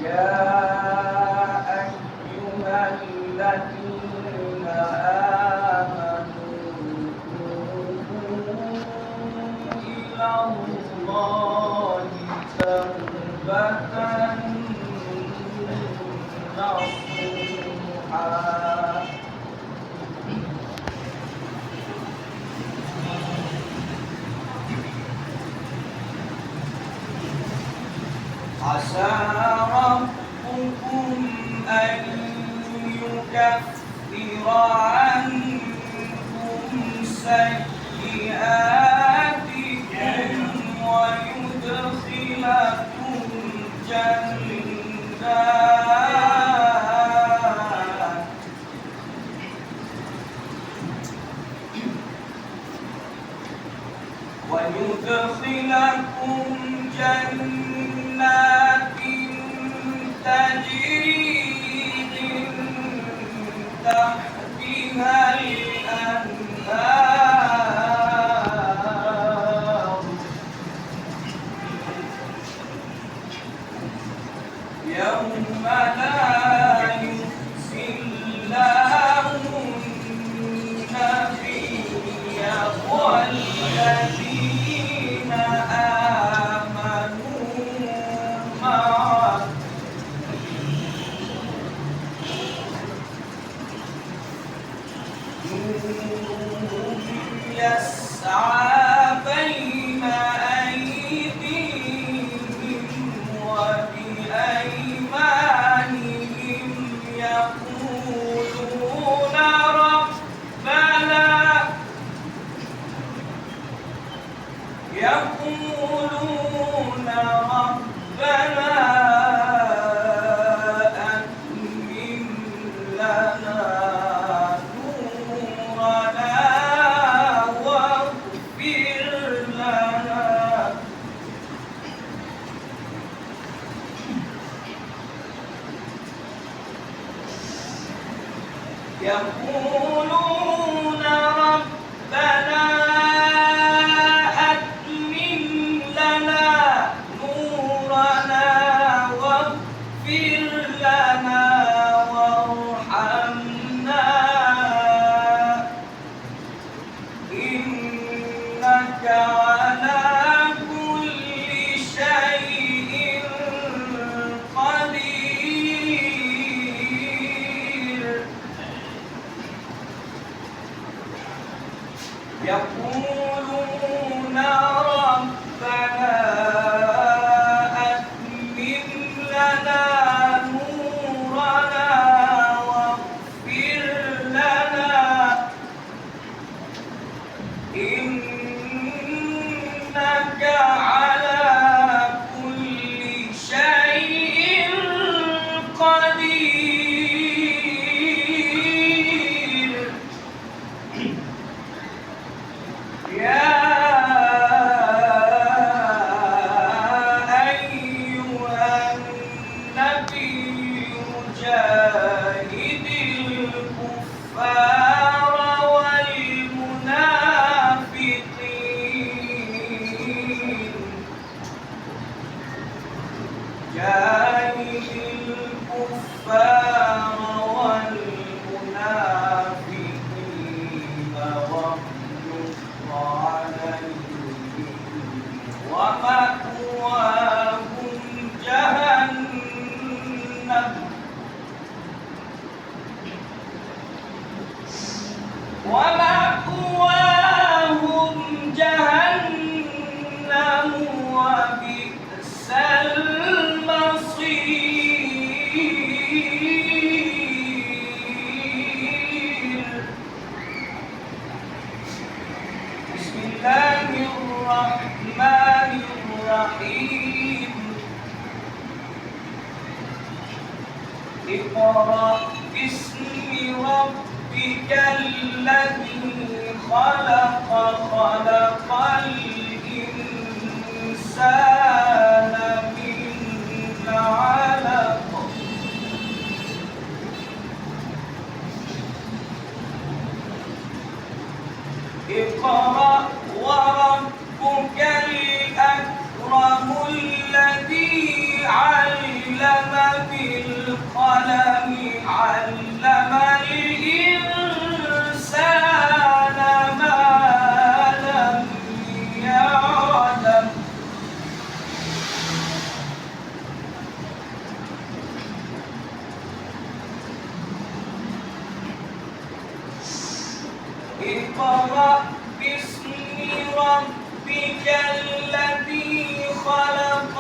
يا أيها الذين آمنوا توبوا إلى الله توبة نصوحا عسى ربكم أن يكفر عنكم سيئاتكم ويدخلكم جنات تجري من تحتها الأنهار يوم لا يخزي الله النبي والذين آمنوا معه نورهم يسعى بين أيديهم وبأيمانهم يقولون ربنا أتمم لنا نورنا واغفر لنا يقولون ربنا أتمم لنا نورنا واغفر لنا وارحمنا إنك على كل شيء قدير يقولون ربنا أتمم لنا نورنا واغفر لنا إنك على كل شيء قدير يا أيها النبي جاهد الكفار والمنافقين جاهد الكفار والمنافقين واغلظ عليهم ومأواهم جهنم وبئس المصير بسم الله الرحمن الرحيم اقرأ باسم ربك الذي خلق خلق الإنسان من علق اقرأ وربك الأكرم الذي علم الذي خلق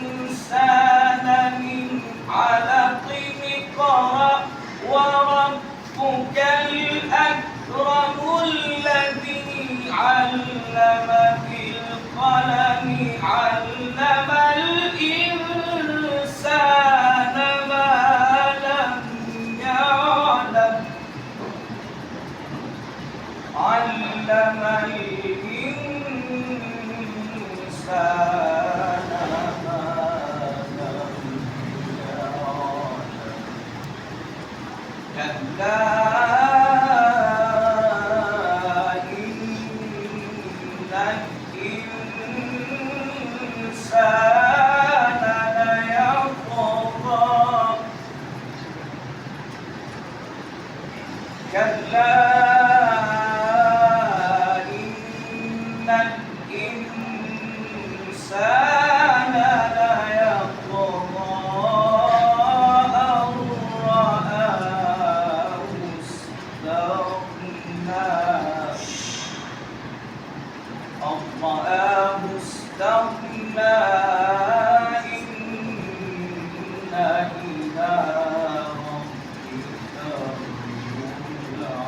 الإنسان من علق اقرأ وربك الأكرم الذي علم بالقلم علم الإنسان ما لم يعلم علم الإنسان ما لم يعلم كلا إن الإنسان ليطغى كلا إن الإنسان ليطغى أن رآه استغنى إن إلى ربك الرجعى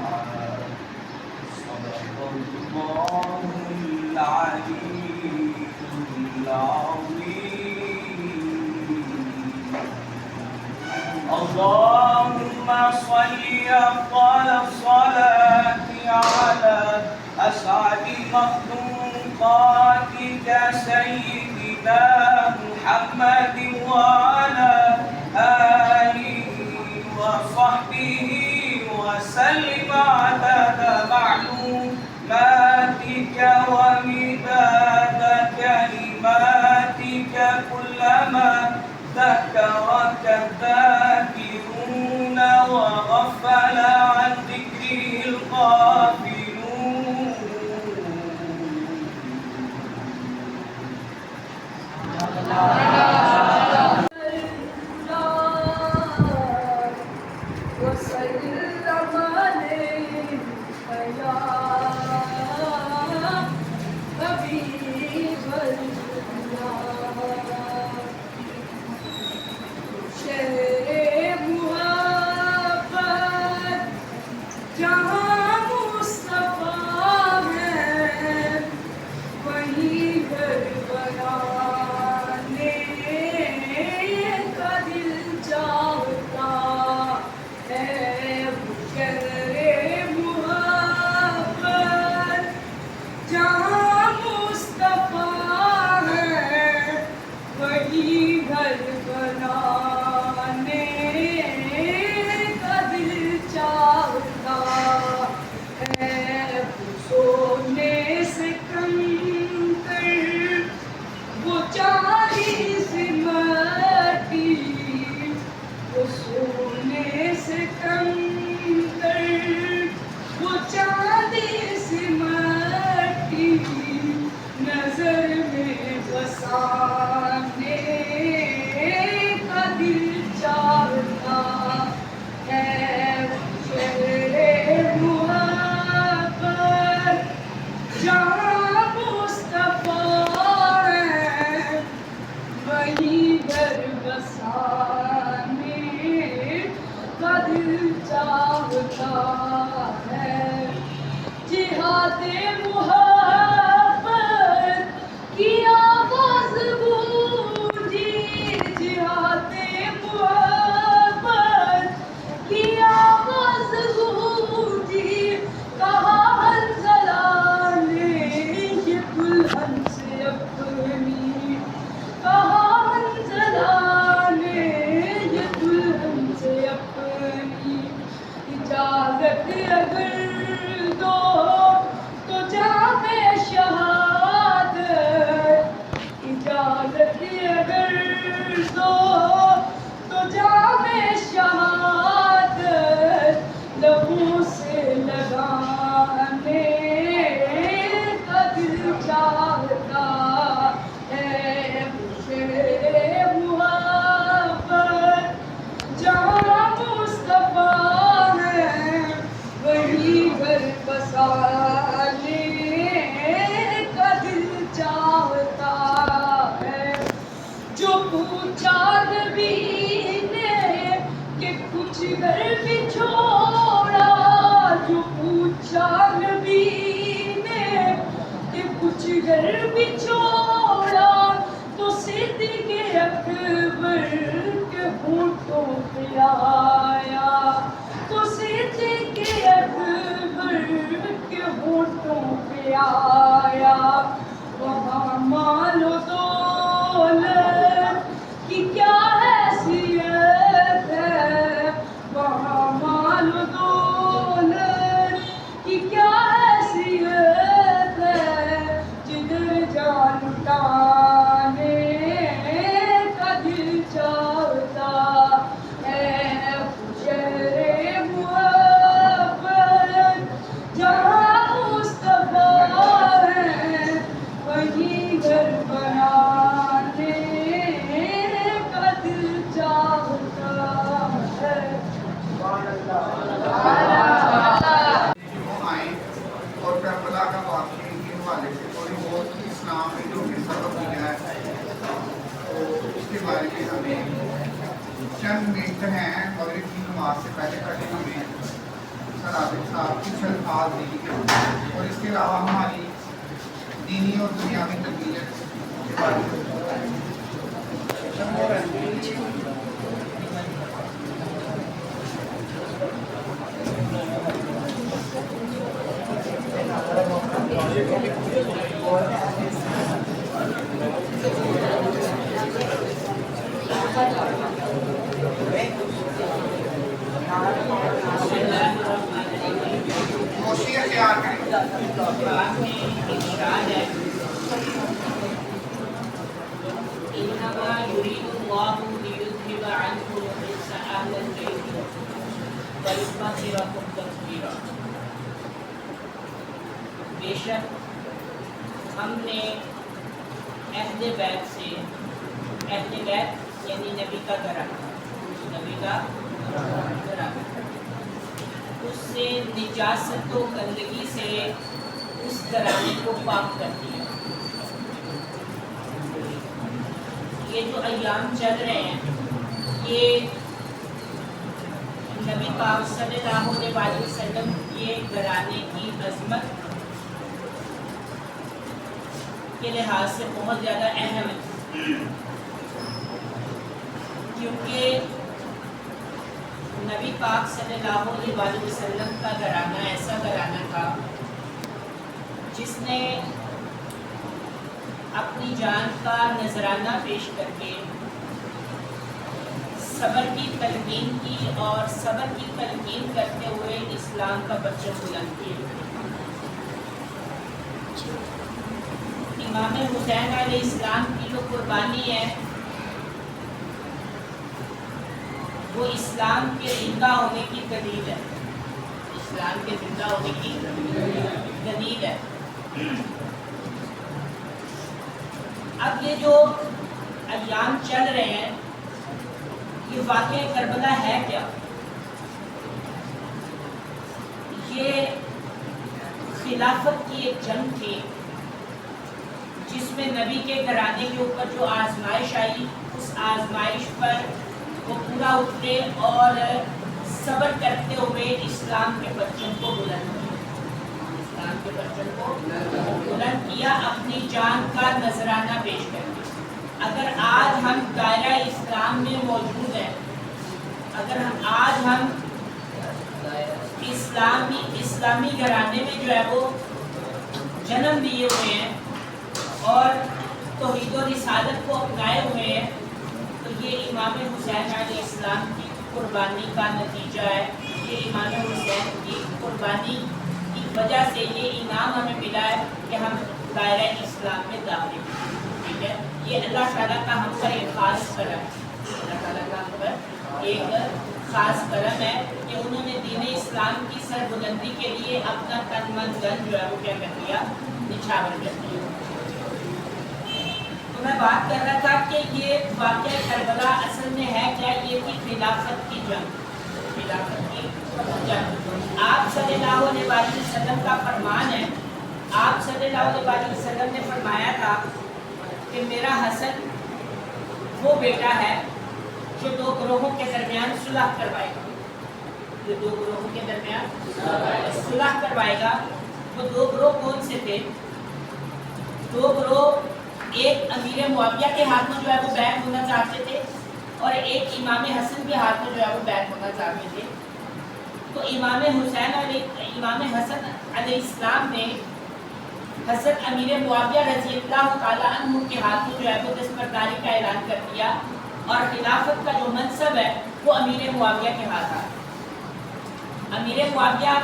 صدق الله العلي العظيم. اللهم صل أفضل الصلاة على أسعد مخلوقاتك سيدنا محمد وعلى آله وصحبه وسلم عدد معلوماتك ومداد كلماتك كلما ذكرك الذاكرون وغفل عن ذكره الغافلون. پوچھا نبی نے کہ کچھ گھر بھی چھوڑا، جو پوچھا نبی نے کہ کچھ گھر بھی چھوڑا، تو صدیق اکبر کے ہونٹوں پہ آیا، تو صدیق اکبر کے ہونٹوں پہ آیا۔ وہاں مال و دولت کی کیا حیثیت ہے، وہاں مال و دولت کی کیا حیثیت ہے، جدھر جان لٹانے کا دل چاہتا ہے، شہر محبت جہاں مصطفیٰ ہے، وہیں گھر بنانے کا دل چاہتا ہے۔ وہ آئیں اور کربلا کا واقعہ کے حوالے سے تھوڑی بہت اسلام میں جو بھی سبق ملا ہے تو اس کے بارے میں ہمیں چند منٹ ہیں مغرب کی نماز سے پہلے پہلے ہمیں سر عابد صاحب کچھ الفاظ دیں گے اور اس کے علاوہ ہماری دینی اور دنیاوی تربیت کے بارے میں بتائیں گے۔ موسیقی اختیار کریں۔ إنما يريد الله ليذهب عنكم الرجس أهل البيت ويطهركم تطهيرا۔ بے شک ہم نے اہل بیت سے، اہل بیت یعنی نبی کا گھرانہ، نبی کا گھرانہ، اس سے نجاست و گندگی سے اس گھرانے کو پاک کر دیا۔ یہ جو ایام چل رہے ہیں یہ نبی پاک صلی اللہ علیہ وسلم کے گھرانے کی عظمت کے لحاظ سے بہت زیادہ اہم ہے، کیونکہ نبی پاک صلی اللہ علیہ وسلم کا گھرانہ ایسا گھرانہ تھا جس نے اپنی جان کا نذرانہ پیش کر کے صبر کی تلقین کی اور صبر کی تلقین کرتے ہوئے اسلام کا پرچم بلند کیا۔ امام حسین علیہ السلام کی جو قربانی ہے وہ اسلام کے زندہ ہونے کی دلیل ہے، اسلام کے زندہ ہونے کی دلیل ہے۔ اب یہ جو ایام چل رہے ہیں یہ واقعہ کربلا ہے کیا؟ یہ خلافت کی ایک جنگ تھی جس میں نبی کے گھرانے کے اوپر جو آزمائش آئی، اس آزمائش پر وہ پورا اترے اور صبر کرتے ہوئے اسلام کے پرچم کو بلند کیا، اسلام کے پرچم کو بلند کیا اپنی جان کا نذرانہ پیش کر کے۔ اگر آج ہم دائرہ اسلام میں موجود ہیں، اگر آج ہم اسلامی گھرانے میں جو ہے وہ جنم لیے ہوئے ہیں اور توحید و رسالت کو اپنائے ہوئے ہیں تو یہ امام حسین علیہ السلام کی قربانی کا نتیجہ ہے۔ یہ امام حسین کی قربانی کی وجہ سے یہ انعام ہمیں ملا ہے کہ ہم دائرہ اسلام میں داخل ہیں، ٹھیک ہے۔ یہ اللہ تعالیٰ کا ہم پر ایک خاص کرم ہے، اللہ تعالیٰ کا ہم پر ایک خاص کرم ہے کہ انہوں نے دین اسلام کی سربلندی کے لیے اپنا تن من دھن جو ہے وہ کیا کر دیا، نچھاور کر دیا۔ تو میں بات کر رہا تھا کہ یہ واقعہ کربلا اصل میں ہے کیا؟ یہ تھی خلافت کی جنگ، خلافت کی جنگ۔ آپ صلی اللہ علیہ وسلم کا فرمان ہے، آپ صلی اللہ علیہ وسلم نے فرمایا تھا کہ میرا حسن وہ بیٹا ہے جو دو گروہوں کے درمیان صلح کروائے گا، جو دو گروہوں کے درمیان صلح کروائے گا۔ وہ دو گروہ کون سے تھے؟ دو گروہ، ایک امیر معاویہ کے ہاتھ میں جو ہے وہ بیعت ہونا چاہتے تھے، اور ایک امام حسن کے ہاتھ میں جو ہے وہ بیعت ہونا چاہتے تھے۔ تو امام حسن علیہ السلام نے حضرت امیر معاویہ رضی اللہ تعالیٰ عنہ کے ہاتھ میں جو ہے وہ دستبرداری کا اعلان کر دیا، اور خلافت کا جو منصب ہے وہ امیر معاویہ کے ہاتھ آیا۔ امیر معاویہ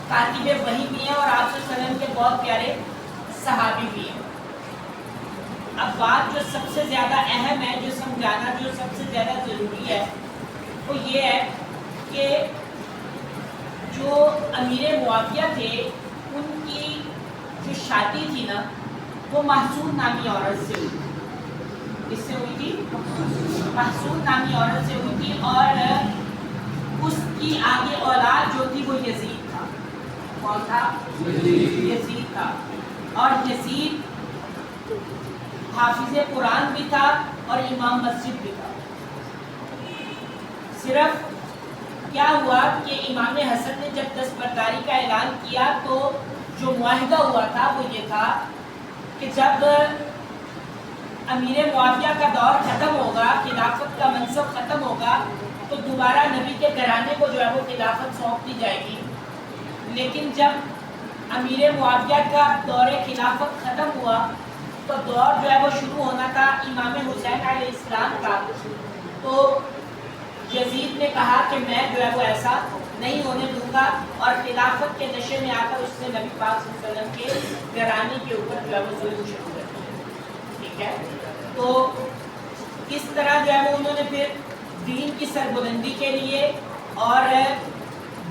کاتب وحی بھی ہیں اور آپ صلی اللہ علیہ وسلم کے بہت پیارے صحابی بھی ہیں۔ اب بات جو سب سے زیادہ اہم ہے، جو سمجھانا جو سب سے زیادہ ضروری ہے، وہ یہ ہے کہ جو امیر معاویہ تھے ان کی جو شادی تھی نا وہ محسود نامی عورت سے ہوئی تھی۔ کس سے ہوئی تھی؟ محسود نامی عورت سے ہوئی تھی، اور اس کی آگے اولاد جو تھی وہ یزید تھا۔ کون تھا؟ یزید تھا، اور یزید حافظ قرآن بھی تھا اور امام مسجد بھی تھا۔ صرف کیا ہوا کہ امام حسن نے جب دستبرداری کا اعلان کیا تو جو معاہدہ ہوا تھا وہ یہ تھا کہ جب امیر معاویہ کا دور ختم ہوگا، خلافت کا منصب ختم ہوگا، تو دوبارہ نبی کے گھرانے کو جو ہے وہ خلافت سونپ دی جائے گی۔ لیکن جب امیر معاویہ کا دور خلافت ختم ہوا تو دور جو ہے وہ شروع ہونا تھا امام حسین علیہ السلام کا۔ تو یزید نے کہا کہ میں جو ہے وہ ایسا نہیں ہونے دوں گا، اور خلافت کے نشے میں آ کر اس نے نبی پاک صلی اللہ علیہ وسلم کے گھرانے کے اوپر جو ہے وہ ظلم شروع کر دیا۔ ٹھیک ہے، تو اس طرح جو ہے وہ انہوں نے پھر دین کی سربلندی کے لیے اور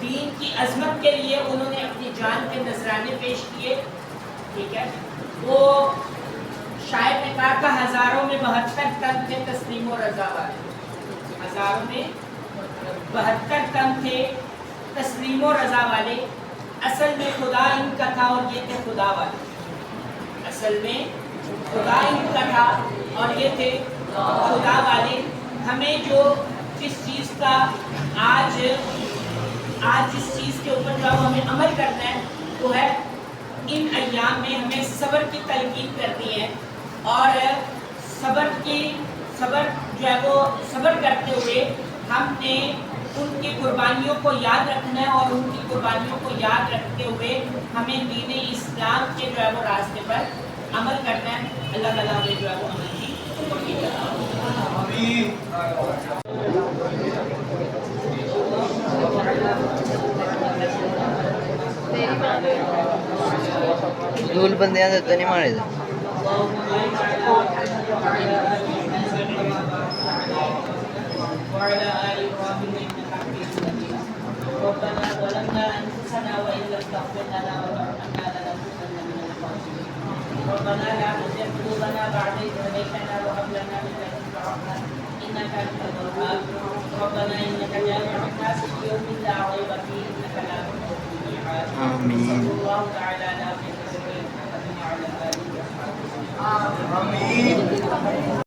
دین کی عظمت کے لیے انہوں نے اپنی جان کے نذرانے پیش کیے۔ ٹھیک ہے، وہ شاعر نے کہا تھا ہزاروں میں 72 تن تھے تسلیم و رضا والے، ہزاروں میں 72 تن تھے تسلیم و رضا والے، اصل میں خدا ان کا تھا اور یہ تھے خدا والے، اصل میں خدا ان کا تھا اور یہ تھے خدا والے۔ ہمیں جو جس چیز کا آج جس چیز کے اوپر جو ہمیں عمل کرنا ہے وہ ہے ان ایام میں ہمیں صبر کی تلقین کرنی ہے، اور صبر جو ہے وہ صبر کرتے ہوئے ہم نے ان کی قربانیوں کو یاد رکھنا ہے، اور ان کی قربانیوں کو یاد رکھتے ہوئے ہمیں دین اسلام کے جو ہے وہ راستے پر عمل کرنا ہے۔ اللہ تعالیٰ ہمیں جو ہے وہ عمل کی توفیق عطا فرمائے۔ دول بندیاں دے تے نہیں مارے دے۔ وعلى آل إبراهيم إنك حميد مجيد. ربنا ظلمنا أنفسنا وإن لم تغفر لنا وترحمنا لنكونن من الخاسرين. ربنا لا تزغ قلوبنا بعد إذ هديتنا وهب لنا من لدنك رحمة إنك أنت الوهاب. ربنا إنك جامع الناس ليوم لا ريب فيه إنك لا تخلف الميعاد. صلى الله تعالى على سيدنا محمد وعلى آله وصحبه. آمين.